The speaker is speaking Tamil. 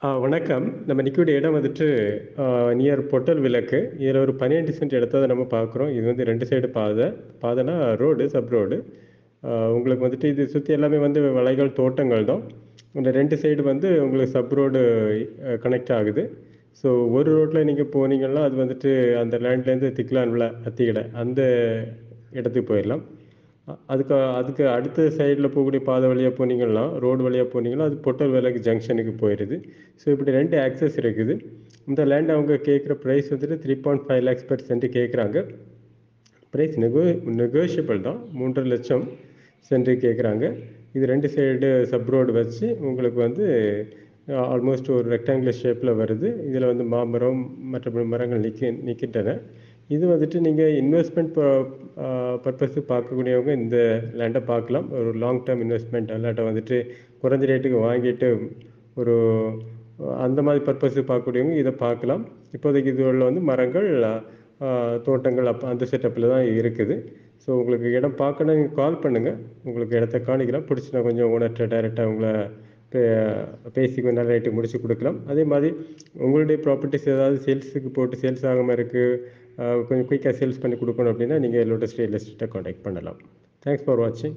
வணக்கம். நம்ம நிக்கக்கூடிய இடம் வந்துட்டு நியர் பொட்டல் விளக்கு. இதில ஒரு 12 சென்ட் இடத்த நம்ம பார்க்குறோம். இது வந்து 2 சைடு பாதை. பாதைனா ரோடு, சப் ரோடு. உங்களுக்கு வந்துட்டு இது சுத்தி எல்லாமே வந்து வளைகள், தோட்டங்கள் தான். இந்த 2 சைடு வந்து உங்களுக்கு சப் ரோடு கனெக்ட் ஆகுது. ஸோ ஒரு ரோட்ல நீங்க போனீங்கன்னா, அது வந்துட்டு அந்த லேண்ட்லேருந்து திக்லான்ல அத்திக்கடை அந்த இடத்துக்கு போயிரலாம். அதுக்கு அதுக்கு அடுத்த சைடுல போகக்கூடிய பாதை வழியா போனீங்கன்னா, ரோடு வழியா போனீங்கன்னா, அது பொட்டல் விளக்கு ஜங்ஷனுக்கு போயிருது. ஸோ இப்படி 2 ஆக்சஸ் இருக்குது. இந்த லேண்ட் அவங்க கேட்குற பிரைஸ் வந்துட்டு 3.5 லேக்ஸ் பெர் சென்ட் கேட்குறாங்க. பிரைஸ் நெகோஷியபிள் தான். 3.5 லட்சம் சென்ட் கேட்குறாங்க. இது 2 சைடு சப் ரோடு வச்சு உங்களுக்கு வந்து ஆல்மோஸ்ட் ஒரு ரெக்டாங்குலர் ஷேப்பில் வருது. இதில் வந்து மாமரம் மற்ற மரங்கள் நிற்கின்றன. இது வந்துட்டு நீங்கள் இன்வெஸ்ட்மெண்ட் பர்பஸுக்கு பார்க்கக்கூடியவங்க இந்த லேண்டை பார்க்கலாம். ஒரு லாங் டேர்ம் இன்வெஸ்ட்மெண்ட் அல்லாட்ட வந்துட்டு குறைஞ்ச ரேட்டுக்கு வாங்கிட்டு ஒரு அந்த மாதிரி பர்பஸுக்கு பார்க்கக்கூடியவங்க இதை பார்க்கலாம். இப்போதைக்கு இதுல வந்து மரங்கள், தோட்டங்கள் அந்த செட்டப்பில் தான் இருக்குது. ஸோ உங்களுக்கு இடம் பார்க்கணும், நீங்கள் கால் பண்ணுங்கள். உங்களுக்கு இடத்த காணிக்கலாம். பிடிச்சினா கொஞ்சம் ஓனர்கிட்ட டைரெக்டாக உங்களை பேசி கொஞ்சம் நல்ல ரேட்டுக்கு முடிச்சு கொடுக்கலாம். அதே மாதிரி உங்களுடைய ப்ராப்பர்ட்டிஸ் ஏதாவது சேல்ஸுக்கு போட்டு சேல்ஸ் ஆகாமல் இருக்குது, கொஞ்சம் குயிக்காக சேல்ஸ் பண்ணி கொடுக்கணும் அப்படின்னா நீங்கள் லோட்டஸ் ரியல் எஸ்டேட்டை காண்டாக்ட் பண்ணலாம். தேங்க்ஸ் ஃபார் வாட்சிங்.